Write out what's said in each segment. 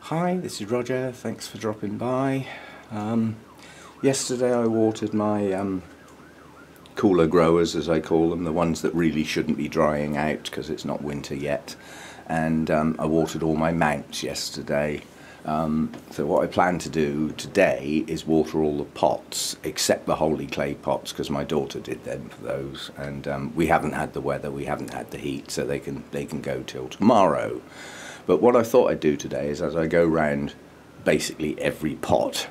Hi, this is Roger. Thanks for dropping by. Yesterday I watered my cooler growers, as I call them, the ones that really shouldn't be drying out because it's not winter yet. And I watered all my mounts yesterday. So what I plan to do today is water all the pots except the holy clay pots, because my daughter did them for those, and we haven't had the weather, we haven't had the heat, so they can go till tomorrow. But what I thought I'd do today is, as I go round basically every pot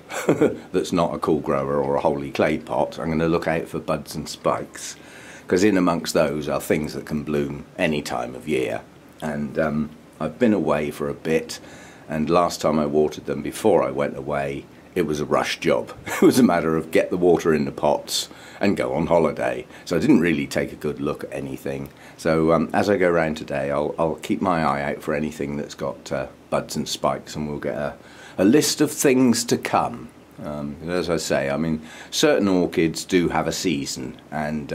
that's not a cool grower or a holy clay pot, I'm going to look out for buds and spikes, because in amongst those are things that can bloom any time of year. And I've been away for a bit, and last time I watered them before I went away, it was a rush job. It was a matter of get the water in the pots and go on holiday. So I didn't really take a good look at anything. So as I go around today, I'll keep my eye out for anything that's got buds and spikes, and we'll get a list of things to come. As I say, I mean, certain orchids do have a season, and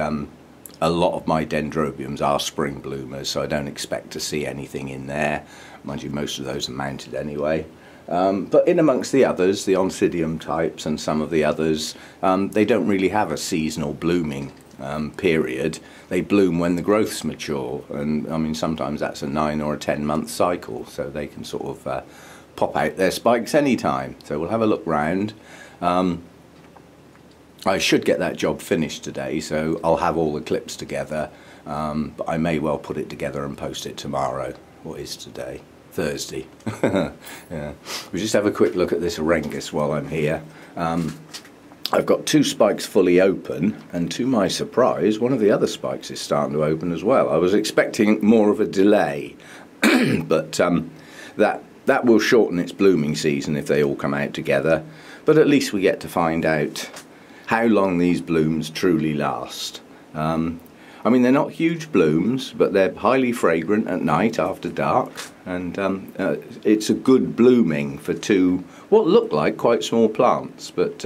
a lot of my dendrobiums are spring bloomers, so I don't expect to see anything in there. Mind you, most of those are mounted anyway. But in amongst the others, the Oncidium types and some of the others, they don't really have a seasonal blooming period. They bloom when the growth's mature, and I mean sometimes that's a 9 or a 10-month cycle, so they can sort of pop out their spikes anytime. So we'll have a look round. I should get that job finished today, so I'll have all the clips together, but I may well put it together and post it tomorrow. What is today? Thursday. Yeah. We'll just have a quick look at this Orangus while I'm here. I've got two spikes fully open, and to my surprise one of the other spikes is starting to open as well. I was expecting more of a delay, but that will shorten its blooming season if they all come out together, but at least we get to find out how long these blooms truly last. I mean, they're not huge blooms, but they're highly fragrant at night after dark, and it's a good blooming for two what look like quite small plants, but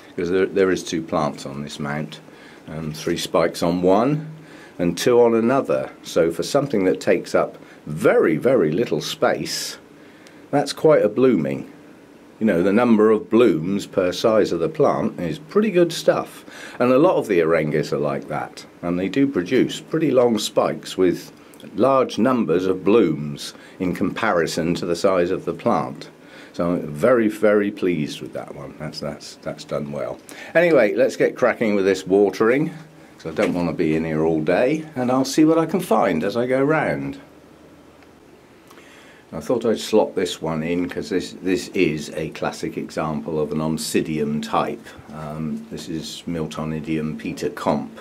because there is two plants on this mount, 3 spikes on one and 2 on another, so for something that takes up very, very little space, that's quite a blooming. You know, the number of blooms per size of the plant is pretty good stuff. And a lot of the Orangus are like that. And they do produce pretty long spikes with large numbers of blooms in comparison to the size of the plant. So I'm very, very pleased with that one. That's done well. Anyway, let's get cracking with this watering, because I don't want to be in here all day. And I'll see what I can find as I go round. I thought I'd slot this one in because this is a classic example of an Oncidium type. This is Miltonidium Peter Comp.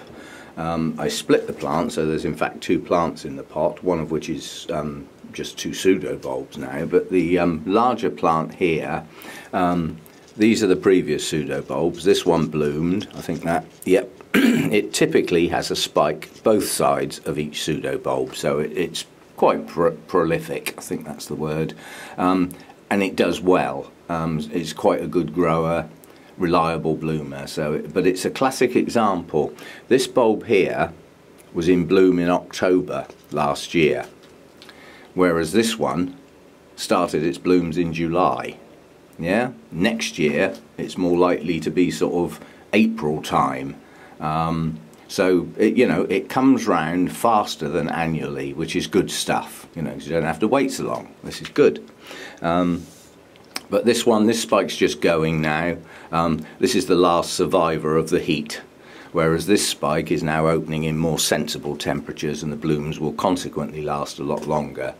I split the plant, so there's in fact 2 plants in the pot, one of which is just 2 pseudobulbs now, but the larger plant here, these are the previous pseudobulbs. This one bloomed, I think that, yep. It typically has a spike both sides of each pseudobulb, so it's quite prolific, I think that's the word, and it does well. It's quite a good grower, reliable bloomer. But it's a classic example. This bulb here was in bloom in October last year, whereas this one started its blooms in July. Yeah, next year it's more likely to be sort of April time. So, you know, it comes round faster than annually, which is good stuff, you know, because you don't have to wait so long. This is good. But this one, this spike's just going now. This is the last survivor of the heat, whereas this spike is now opening in more sensible temperatures, and the blooms will consequently last a lot longer.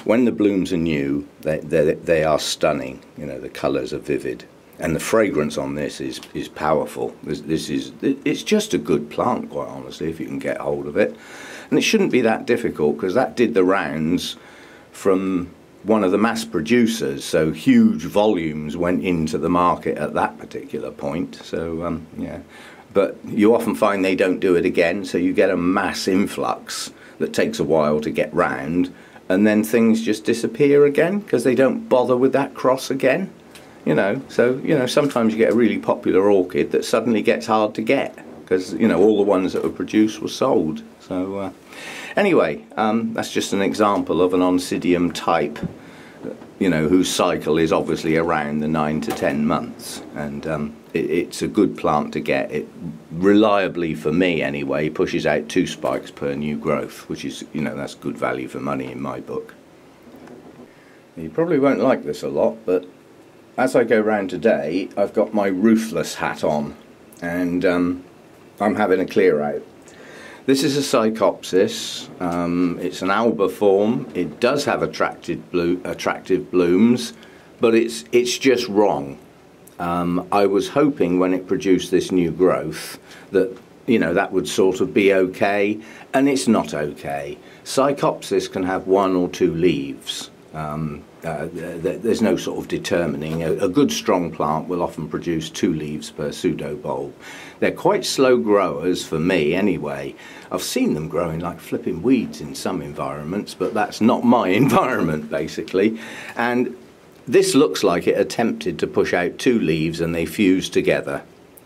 When the blooms are new, they are stunning, you know, the colours are vivid. And the fragrance on this is powerful. It's just a good plant, quite honestly, if you can get hold of it. And it shouldn't be that difficult, because that did the rounds from one of the mass producers, so huge volumes went into the market at that particular point. So yeah, but you often find they don't do it again, so you get a mass influx that takes a while to get round, and then things just disappear again because they don't bother with that cross again. You know, so, you know, sometimes you get a really popular orchid that suddenly gets hard to get because, you know, all the ones that were produced were sold. So anyway, that's just an example of an Oncidium type you know, whose cycle is obviously around the 9 to 10 months, and it's a good plant to get. It reliably, for me anyway, pushes out 2 spikes per new growth, which is, you know, that's good value for money in my book. You probably won't like this a lot, but as I go round today, I've got my roofless hat on, and I'm having a clear out. This is a Psychopsis. It's an albiform. It does have attractive blooms, but it's just wrong. I was hoping when it produced this new growth that, you know, that would sort of be okay, and it's not okay. Psychopsis can have 1 or 2 leaves. There's no sort of determining. A good strong plant will often produce 2 leaves per pseudobulb. They're quite slow growers for me anyway. I've seen them growing like flipping weeds in some environments, but that's not my environment basically. And this looks like it attempted to push out 2 leaves and they fused together.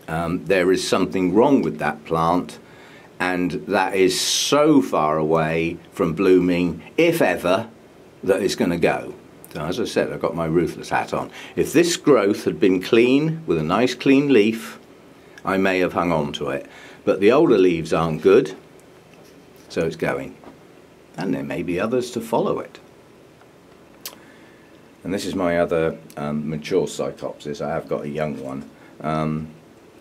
There is something wrong with that plant, and that is so far away from blooming, if ever, that it's going to go. So as I said, I've got my roofless hat on. If this growth had been clean, with a nice clean leaf, I may have hung on to it. But the older leaves aren't good, so it's going. And there may be others to follow it. And this is my other mature Psychopsis. I have got a young one.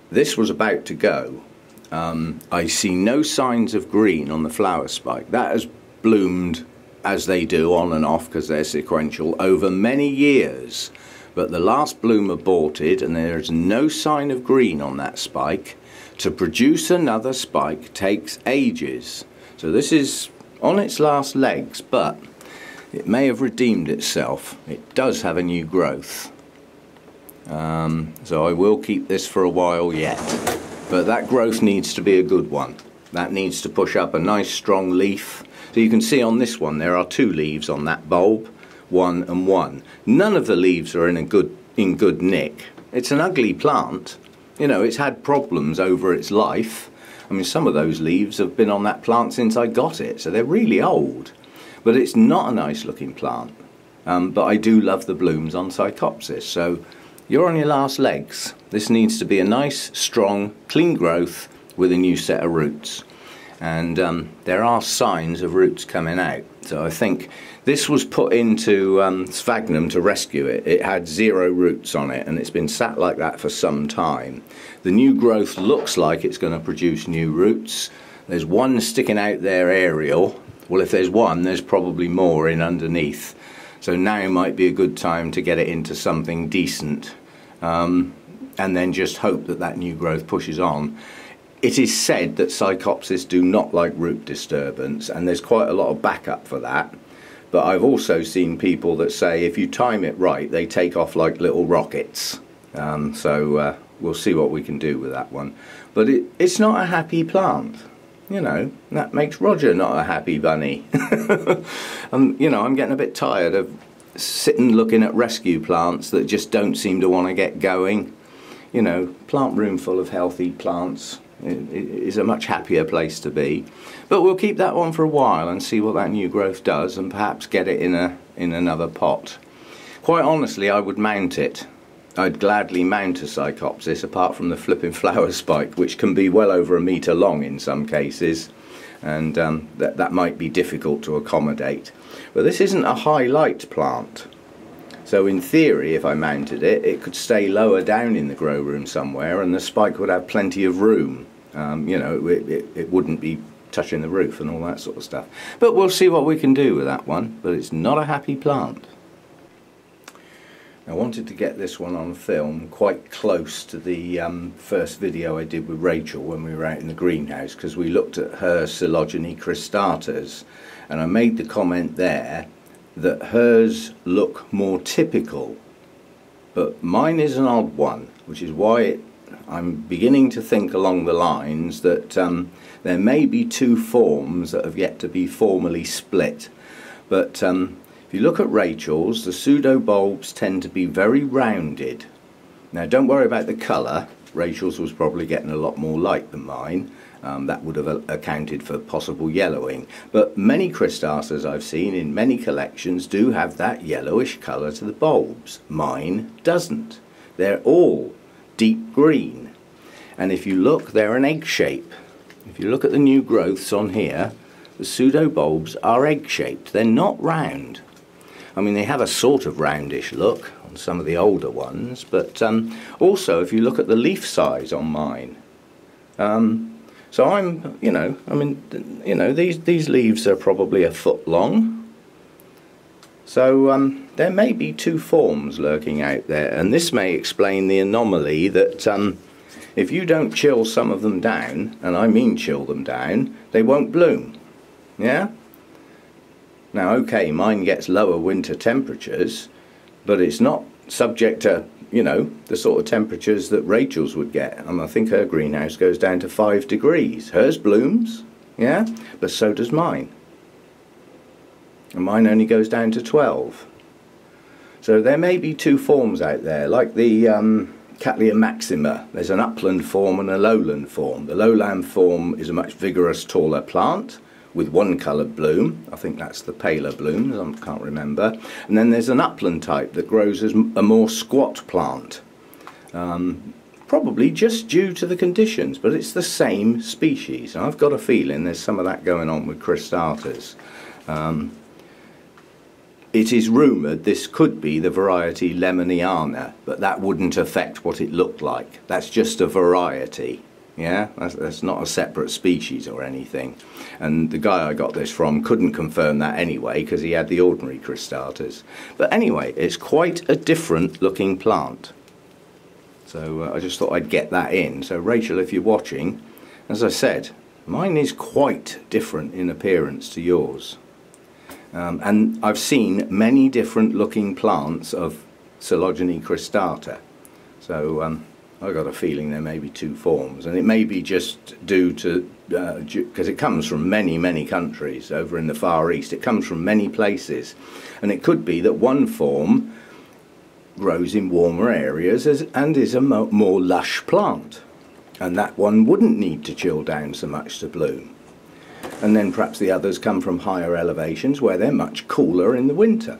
This was about to go. I see no signs of green on the flower spike. That has bloomed as they do on and off, because they're sequential, over many years. But the last bloom aborted and there is no sign of green on that spike. To produce another spike takes ages. So this is on its last legs, but it may have redeemed itself. It does have a new growth. So I will keep this for a while yet. But that growth needs to be a good one. That needs to push up a nice strong leaf. So you can see on this one there are 2 leaves on that bulb, 1 and 1. None of the leaves are in good nick. It's an ugly plant. You know, it's had problems over its life. I mean, some of those leaves have been on that plant since I got it, so they're really old. But it's not a nice looking plant. But I do love the blooms on Psychopsis. So you're on your last legs. This needs to be a nice, strong, clean growth with a new set of roots. And there are signs of roots coming out. So I think this was put into sphagnum to rescue it. It had 0 roots on it, and it's been sat like that for some time. The new growth looks like it's going to produce new roots. There's one sticking out there aerial. Well, if there's one, there's probably more in underneath. So now might be a good time to get it into something decent, and then just hope that that new growth pushes on. It is said that Psychopsis do not like root disturbance, and there's quite a lot of backup for that. But I've also seen people that say if you time it right, they take off like little rockets. So we'll see what we can do with that one. But it's not a happy plant. You know, that makes Roger not a happy bunny. And, you know, I'm getting a bit tired of sitting looking at rescue plants that just don't seem to want to get going. You know, plant room full of healthy plants is a much happier place to be. But we'll keep that one for a while and see what that new growth does, and perhaps get it in another pot. Quite honestly, I would mount it. I'd gladly mount a Psychopsis, apart from the flipping flower spike, which can be well over 1 metre long in some cases, and that might be difficult to accommodate. But this isn't a high light plant, so in theory, if I mounted it, it could stay lower down in the grow room somewhere, and the spike would have plenty of room. You know, it wouldn't be touching the roof and all that sort of stuff. But we'll see what we can do with that one. But it's not a happy plant. I wanted to get this one on film quite close to the first video I did with Rachel when we were out in the greenhouse, because we looked at her Coelogene cristatas, and I made the comment there that hers look more typical, but mine is an odd one, which is why I'm beginning to think along the lines that there may be 2 forms that have yet to be formally split. But if you look at Rachel's, the pseudobulbs tend to be very rounded. Now don't worry about the colour, Rachel's was probably getting a lot more light than mine. That would have accounted for possible yellowing. But many Cristatas I've seen in many collections do have that yellowish colour to the bulbs. Mine doesn't. They're all deep green. And if you look, they're an egg shape. If you look at the new growths on here, the pseudo bulbs are egg shaped. They're not round. I mean, they have a sort of roundish look on some of the older ones, but also if you look at the leaf size on mine, so I'm, these leaves are probably a foot long. So there may be two forms lurking out there, and this may explain the anomaly that if you don't chill some of them down, and I mean chill them down, they won't bloom. Yeah? Now, okay, mine gets lower winter temperatures, but it's not subject to, the sort of temperatures that Rachel's would get. I think her greenhouse goes down to 5 degrees. Hers blooms, yeah, but so does mine. And mine only goes down to 12. So there may be two forms out there, like the Cattleya maxima. There's an upland form and a lowland form. The lowland form is a much vigorous, taller plant with one coloured bloom. I think that's the paler blooms, I can't remember. And then there's an upland type that grows as a more squat plant. Probably just due to the conditions, but it's the same species. And I've got a feeling there's some of that going on with Cristatas. It is rumoured this could be the variety Lemoniana, but that wouldn't affect what it looked like. That's just a variety. Yeah, that's not a separate species or anything. And the guy I got this from couldn't confirm that anyway, because he had the ordinary Cristatas. But anyway, it's quite a different looking plant. So I just thought I'd get that in. So Rachel, if you're watching, as I said, mine is quite different in appearance to yours. And I've seen many different looking plants of Coelogene cristata. So I've got a feeling there may be two forms, and it may be just due to, because it comes from many countries over in the Far East. It comes from many places, and it could be that one form grows in warmer areas and is a more lush plant, and that one wouldn't need to chill down so much to bloom. And then perhaps the others come from higher elevations where they're much cooler in the winter.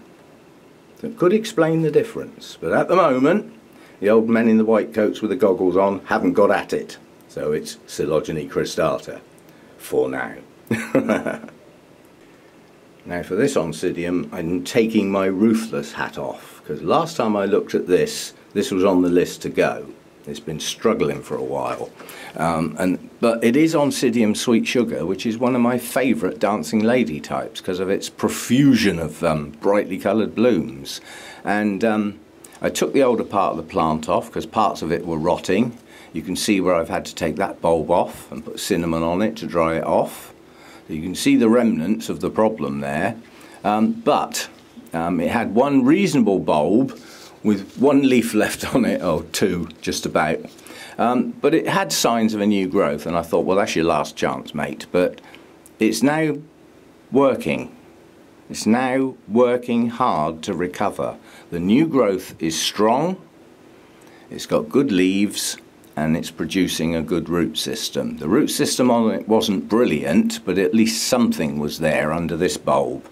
So it could explain the difference, but at the moment the old men in the white coats with the goggles on haven't got at it. So it's Coelogene cristata for now. Now for this Oncidium, I'm taking my ruthless hat off, because last time I looked at this was on the list to go. It's been struggling for a while. But it is Oncidium sweet sugar, which is one of my favourite dancing lady types because of its profusion of brightly coloured blooms. And I took the older part of the plant off because parts of it were rotting. You can see where I've had to take that bulb off and put cinnamon on it to dry it off. So you can see the remnants of the problem there. But it had one reasonable bulb with one leaf left on it, or two just about. But it had signs of a new growth, and I thought, well, that's your last chance, mate. But it's now working. It's now working hard to recover. The new growth is strong, it's got good leaves, and it's producing a good root system. The root system on it wasn't brilliant, but at least something was there under this bulb.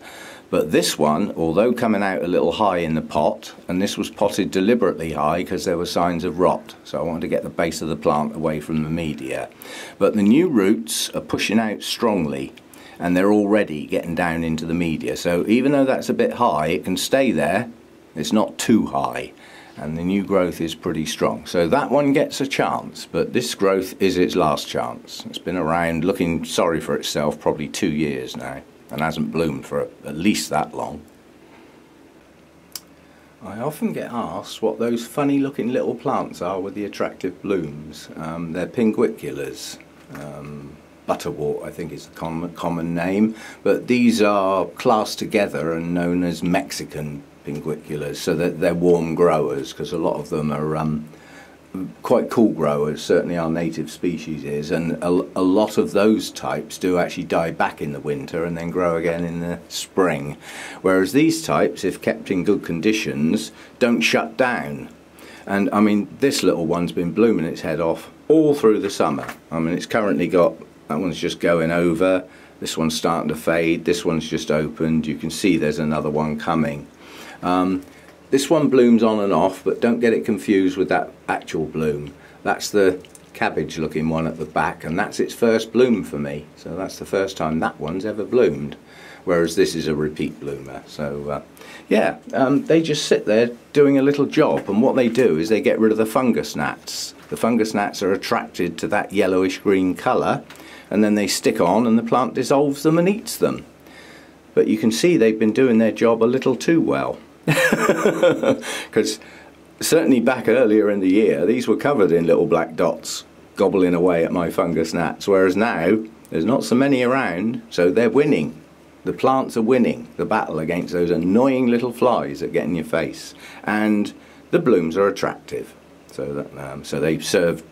But this one, although coming out a little high in the pot, and this was potted deliberately high because there were signs of rot, so I wanted to get the base of the plant away from the media. But the new roots are pushing out strongly, and they're already getting down into the media. So even though that's a bit high, it can stay there. It's not too high, and the new growth is pretty strong. So that one gets a chance, but this growth is its last chance. It's been around looking sorry for itself probably 2 years now, and hasn't bloomed for at least that long. I often get asked what those funny looking little plants are with the attractive blooms. They're pinguiculas. Butterwort, I think is the common name, but these are classed together and known as Mexican pinguiculas, so that they're warm growers, because a lot of them are quite cool growers, certainly our native species is, and a lot of those types do actually die back in the winter and then grow again in the spring, whereas these types, if kept in good conditions, don't shut down. And I mean, this little one's been blooming its head off all through the summer. I mean, it's currently got, that one's just going over, this one's starting to fade, this one's just opened, you can see there's another one coming. This one blooms on and off, but don't get it confused with that actual bloom. That's the cabbage looking one at the back, and that's its first bloom for me. So that's the first time that one's ever bloomed, whereas this is a repeat bloomer. So yeah, they just sit there doing a little job, and what they do is they get rid of the fungus gnats. The fungus gnats are attracted to that yellowish green colour, and then they stick on and the plant dissolves them and eats them. But you can see they've been doing their job a little too well. Because certainly back earlier in the year, these were covered in little black dots gobbling away at my fungus gnats, whereas now there's not so many around, so they're winning. The plants are winning the battle against those annoying little flies that get in your face, and the blooms are attractive. So that so they serve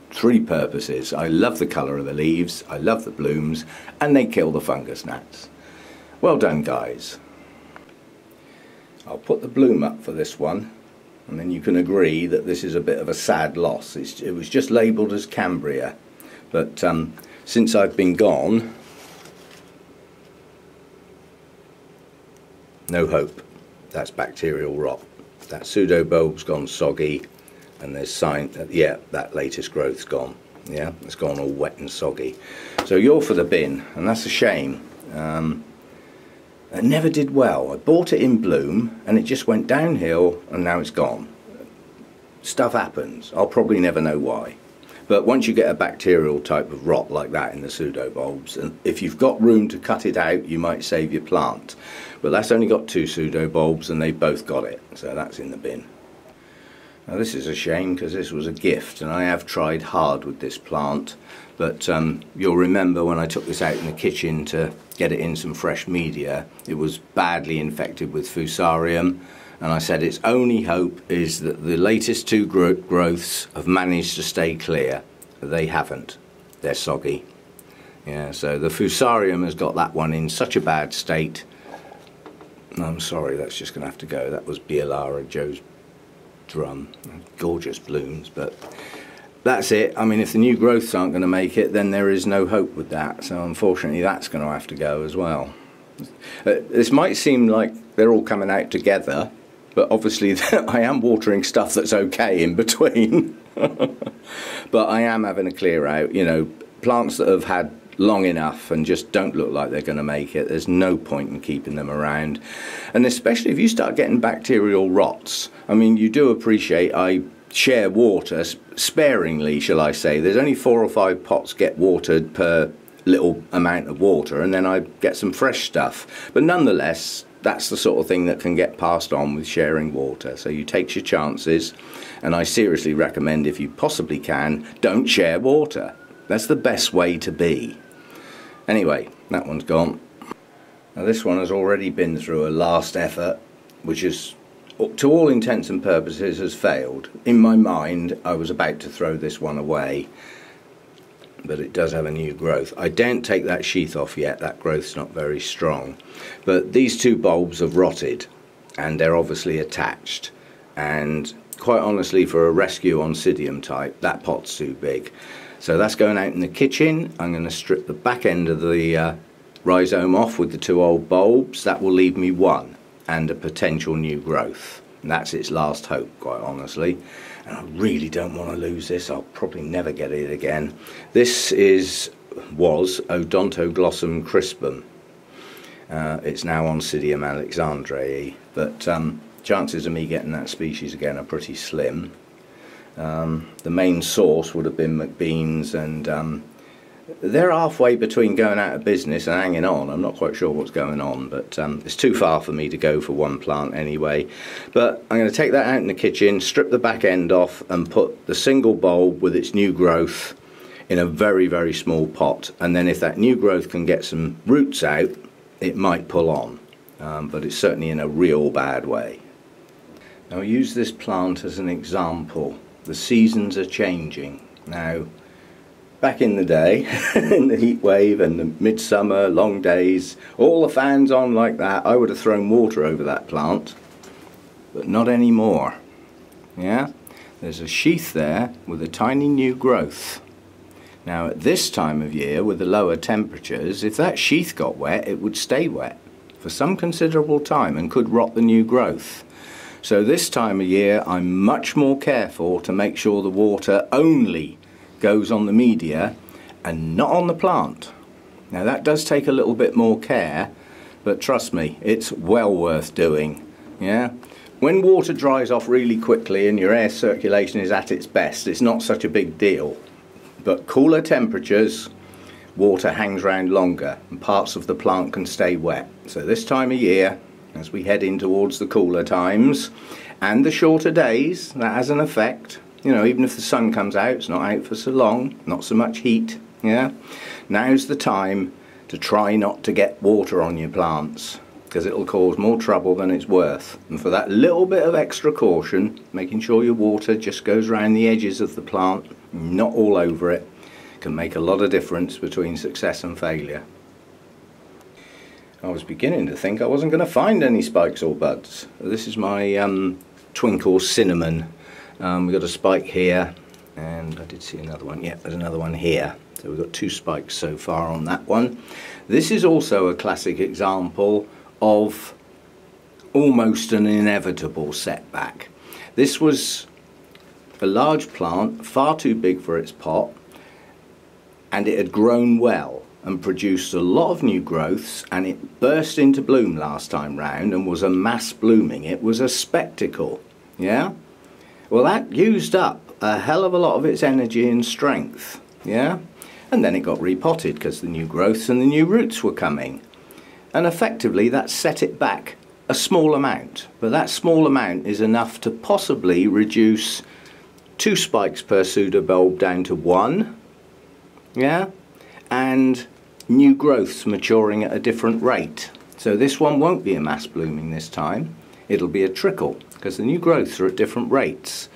three purposes. I love the colour of the leaves, I love the blooms, and they kill the fungus gnats. Well done, guys. I'll put the bloom up for this one, and then you can agree that this is a bit of a sad loss. It was just labelled as Cambria, but since I've been gone, no hope. That's bacterial rot. That pseudobulb's gone soggy, and there's sign that, yeah, that latest growth's gone. Yeah, it's gone all wet and soggy. So you're for the bin, and that's a shame. It never did well. I bought it in bloom and it just went downhill, and now it's gone. Stuff happens. I'll probably never know why. But once you get a bacterial type of rot like that in the pseudobulbs, and if you've got room to cut it out, you might save your plant. But that's only got 2 pseudobulbs and they've both got it, so that's in the bin. Now this is a shame because this was a gift, and I have tried hard with this plant, but you'll remember when I took this out in the kitchen to get it in some fresh media, it was badly infected with fusarium, and I said its only hope is that the latest 2 growths have managed to stay clear. They haven't. They're soggy. Yeah, so the fusarium has got that one in such a bad state. I'm sorry, that's just going to have to go. That was Biolara Joe's drum. Gorgeous blooms, but that's it. I mean, if the new growths aren't going to make it, then there is no hope with that. So unfortunately that's going to have to go as well. This might seem like they're all coming out together, but obviously I am watering stuff that's okay in between. But I am having a clear out. You know, plants that have had long enough and just don't look like they're going to make it, there's no point in keeping them around. And especially if you start getting bacterial rots. I mean, you do appreciate I share water sparingly, shall I say. There's only 4 or 5 pots get watered per little amount of water, and then I get some fresh stuff. But nonetheless, that's the sort of thing that can get passed on with sharing water. So you take your chances, and I seriously recommend, if you possibly can, don't share water. That's the best way to be. Anyway, that one's gone. Now this one has already been through a last effort, which is, to all intents and purposes, has failed. In my mind, I was about to throw this one away, but it does have a new growth. I don't take that sheath off yet, that growth's not very strong. But these 2 bulbs have rotted, and they're obviously attached. And quite honestly, for a rescue Oncidium type, that pot's too big. So that's going out in the kitchen. I'm going to strip the back end of the rhizome off with the 2 old bulbs. That will leave me 1 and a potential new growth. And that's its last hope, quite honestly. And I really don't want to lose this. I'll probably never get it again. This was Odontoglossum crispum. It's now Oncidium alexandrae, but chances of me getting that species again are pretty slim. The main source would have been McBean's, and they're halfway between going out of business and hanging on. I'm not quite sure what's going on, but it's too far for me to go for 1 plant anyway. But I'm going to take that out in the kitchen, strip the back end off, and put the single bulb with its new growth in a very, very small pot. And then if that new growth can get some roots out, it might pull on, but it's certainly in a real bad way. Now, I'll use this plant as an example. The seasons are changing. Now, back in the day, in the heat wave and the midsummer, long days, all the fans on like that, I would have thrown water over that plant, but not anymore. Yeah? there's a sheath there with a tiny new growth. Now at this time of year, with the lower temperatures, if that sheath got wet, it would stay wet for some considerable time and could rot the new growth. So this time of year I'm much more careful to make sure the water only goes on the media and not on the plant. Now that does take a little bit more care, but trust me, it's well worth doing. Yeah? When water dries off really quickly and your air circulation is at its best, it's not such a big deal. But cooler temperatures, water hangs around longer and parts of the plant can stay wet. So this time of year, as we head in towards the cooler times and the shorter days, that has an effect. You know, even if the sun comes out, it's not out for so long, not so much heat. Yeah, now's the time to try not to get water on your plants, because it'll cause more trouble than it's worth. And for that little bit of extra caution, making sure your water just goes around the edges of the plant, not all over it, can make a lot of difference between success and failure. I was beginning to think I wasn't going to find any spikes or buds. This is my Twinkle Cinnamon. We've got a spike here, and I did see another one. Yeah, there's another one here. So we've got 2 spikes so far on that one. This is also a classic example of almost an inevitable setback. This was a large plant, far too big for its pot, and it had grown well and produced a lot of new growths, and it burst into bloom last time round and was a mass blooming. It was a spectacle. Yeah? Well, that used up a hell of a lot of its energy and strength. Yeah? And then it got repotted because the new growths and the new roots were coming. And effectively that set it back a small amount. But that small amount is enough to possibly reduce 2 spikes per pseudobulb down to 1. Yeah? And new growths maturing at a different rate. So this one won't be a mass blooming this time. It'll be a trickle, because the new growths are at different rates.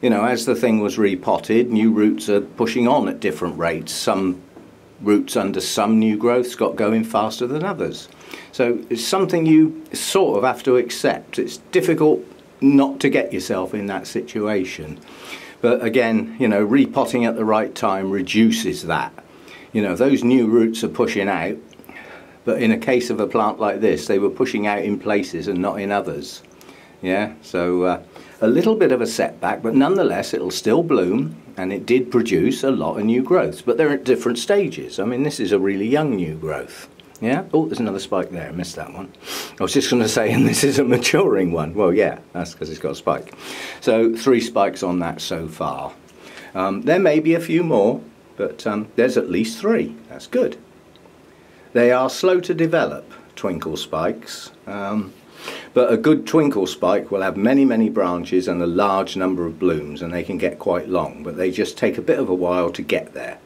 You know, as the thing was repotted, new roots are pushing on at different rates. Some roots under some new growths got going faster than others. So it's something you sort of have to accept. It's difficult not to get yourself in that situation. But again, you know, repotting at the right time reduces that. You know, those new roots are pushing out, but in a case of a plant like this, they were pushing out in places and not in others. Yeah, so a little bit of a setback, but nonetheless it'll still bloom, and it did produce a lot of new growths, but they're at different stages. I mean, this is a really young new growth. Yeah, oh, there's another spike there, I missed that one. I was just going to say, and this is a maturing one. Well, yeah, that's because it's got a spike. So 3 spikes on that so far. There may be a few more, but there's at least 3. That's good. They are slow to develop, twinkle spikes. But a good twinkle spike will have many, many branches and a large number of blooms, and they can get quite long, but they just take a bit of a while to get there.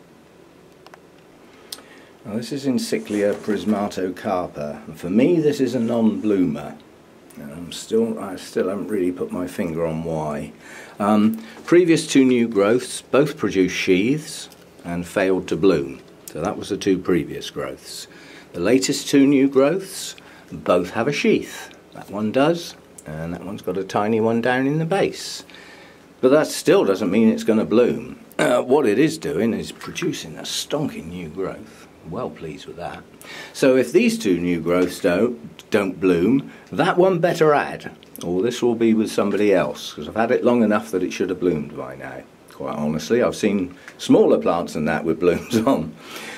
Now, this is Encyclia prismatocarpa, and for me this is a non-bloomer. I still haven't really put my finger on why. Previous 2 new growths both produced sheaths and failed to bloom, so that was the 2 previous growths. The latest 2 new growths both have a sheath. That one does, and that one's got a tiny one down in the base. But that still doesn't mean it's going to bloom. What it is doing is producing a stonking new growth. Well pleased with that. So if these 2 new growths don't bloom, that one better add, or this will be with somebody else, because I've had it long enough that it should have bloomed by now. Quite honestly, I've seen smaller plants than that with blooms on.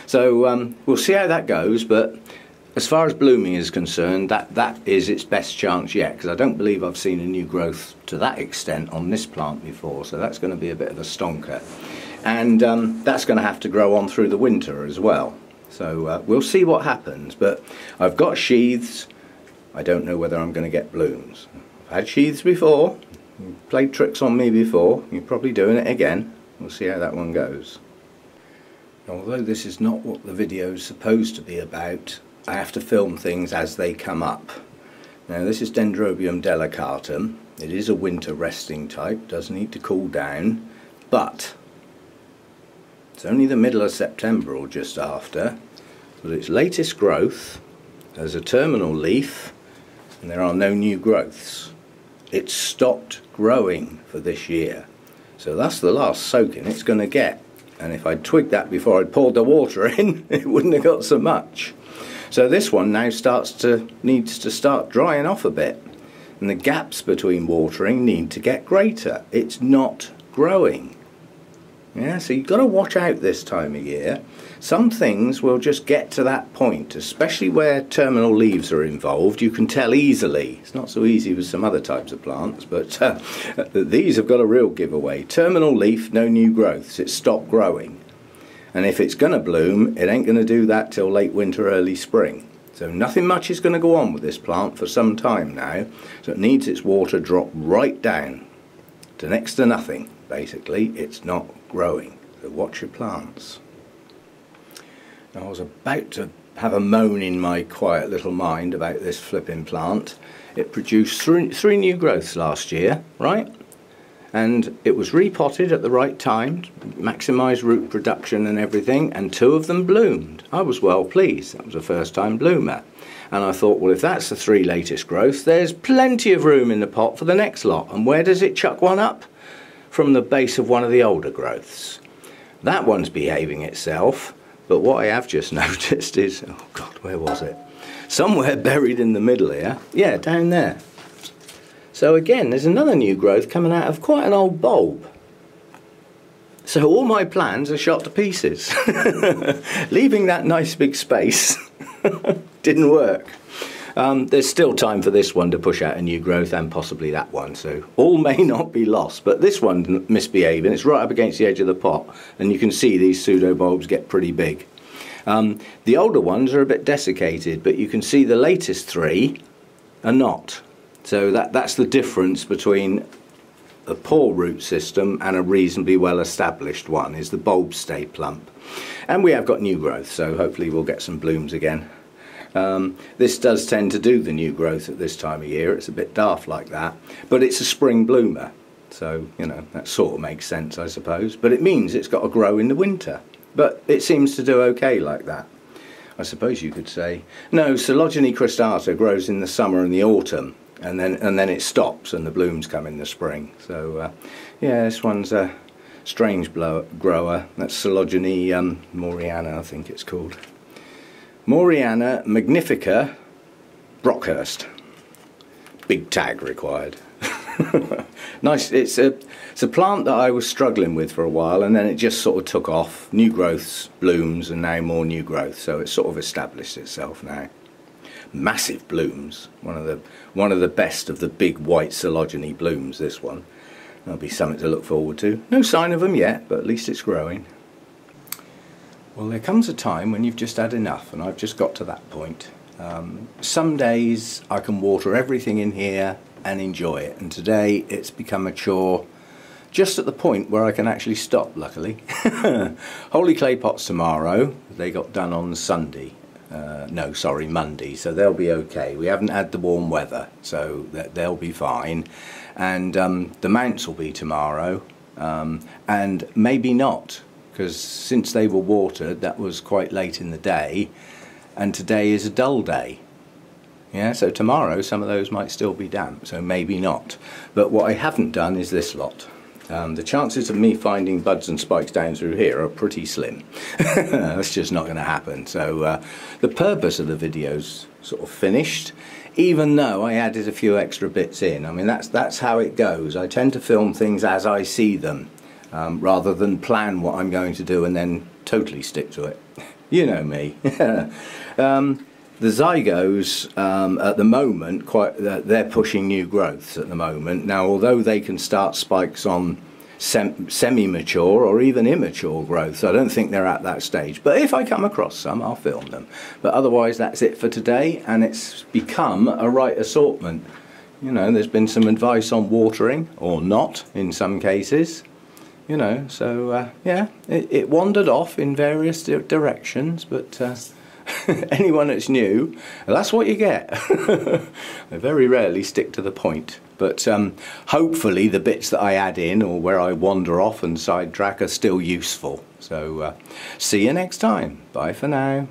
So we'll see how that goes, but as far as blooming is concerned, that is its best chance yet, because I don't believe I've seen a new growth to that extent on this plant before, so that's going to be a bit of a stonker. And that's going to have to grow on through the winter as well. So we'll see what happens, but I've got sheaths. I don't know whether I'm going to get blooms. I've had sheaths before. You've played tricks on me before. You're probably doing it again. We'll see how that one goes. Although this is not what the video is supposed to be about, I have to film things as they come up. Now this is Dendrobium delicatum. It is a winter resting type, does need to cool down, but it's only the middle of September or just after, but its latest growth has a terminal leaf and there are no new growths. It's stopped growing for this year. So that's the last soaking it's going to get. And if I'd twigged that before I'd poured the water in, it wouldn't have got so much. So this one now needs to start drying off a bit. And the gaps between watering need to get greater. It's not growing. Yeah, so you've got to watch out this time of year. Some things will just get to that point, especially where terminal leaves are involved. You can tell easily. It's not so easy with some other types of plants, but these have got a real giveaway. Terminal leaf, no new growths. It's stopped growing. And if it's going to bloom, it ain't going to do that till late winter, early spring. So nothing much is going to go on with this plant for some time now. So it needs its water dropped right down to next to nothing. Basically, it's not growing. So watch your plants. Now, I was about to have a moan in my quiet little mind about this flipping plant. It produced three new growths last year, right? And it was repotted at the right time, maximised root production and everything, and 2 of them bloomed. I was well pleased. That was a first time bloomer. And I thought, well, if that's the 3 latest growths, there's plenty of room in the pot for the next lot. And where does it chuck one up? From the base of one of the older growths. That one's behaving itself, but what I have just noticed is, oh God, where was it? Somewhere buried in the middle here. Yeah, down there. So again, there's another new growth coming out of quite an old bulb. So all my plans are shot to pieces. Leaving that nice big space didn't work. There's still time for this one to push out a new growth and possibly that one, so all may not be lost, but this one misbehaving. It's right up against the edge of the pot and you can see these pseudo bulbs get pretty big. The older ones are a bit desiccated, but you can see the latest 3 are not. So that's the difference between a poor root system and a reasonably well established one, is the bulbs stay plump. And we have got new growth, so hopefully we'll get some blooms again. This does tend to do the new growth at this time of year. It's a bit daft like that, but it's a spring bloomer, so you know that sort of makes sense, I suppose. But it means it's got to grow in the winter, but it seems to do okay like that. I suppose you could say no. Coleogyne cristata grows in the summer and the autumn, and then it stops and the blooms come in the spring. So yeah, this one's a strange grower. That's Coleogyne Moriana, I think it's called. Moriana magnifica Brockhurst. Big tag required. Nice. It's a plant that I was struggling with for a while, and then it just sort of took off. New growths, blooms, and now more new growth. So it's sort of established itself now. Massive blooms. One of the best of the big white Coleogyne blooms. This one. That'll be something to look forward to. No sign of them yet, but at least it's growing. Well, there comes a time when you've just had enough, and I've just got to that point. Some days I can water everything in here and enjoy it, and today it's become a chore just at the point where I can actually stop, luckily. Holy clay pots tomorrow. They got done on Sunday. No, sorry, Monday, so they'll be okay. We haven't had the warm weather, so they'll be fine. And the mounts will be tomorrow, and maybe not, because since they were watered, that was quite late in the day, and today is a dull day. Yeah, so tomorrow some of those might still be damp, so maybe not. But what I haven't done is this lot. The chances of me finding buds and spikes down through here are pretty slim. That's just not going to happen. So the purpose of the video's sort of finished, even though I added a few extra bits in. I mean, that's how it goes. I tend to film things as I see them, rather than plan what I'm going to do and then totally stick to it. You know me. The zygos at the moment, they're pushing new growths at the moment. Now, although they can start spikes on semi-mature or even immature growths, I don't think they're at that stage. But if I come across some, I'll film them. But otherwise, that's it for today, and it's become a right assortment. You know, there's been some advice on watering, or not in some cases. You know, so yeah, it wandered off in various directions, but anyone that's new, that's what you get. I very rarely stick to the point, but hopefully the bits that I add in or where I wander off and sidetrack are still useful. So see you next time. Bye for now.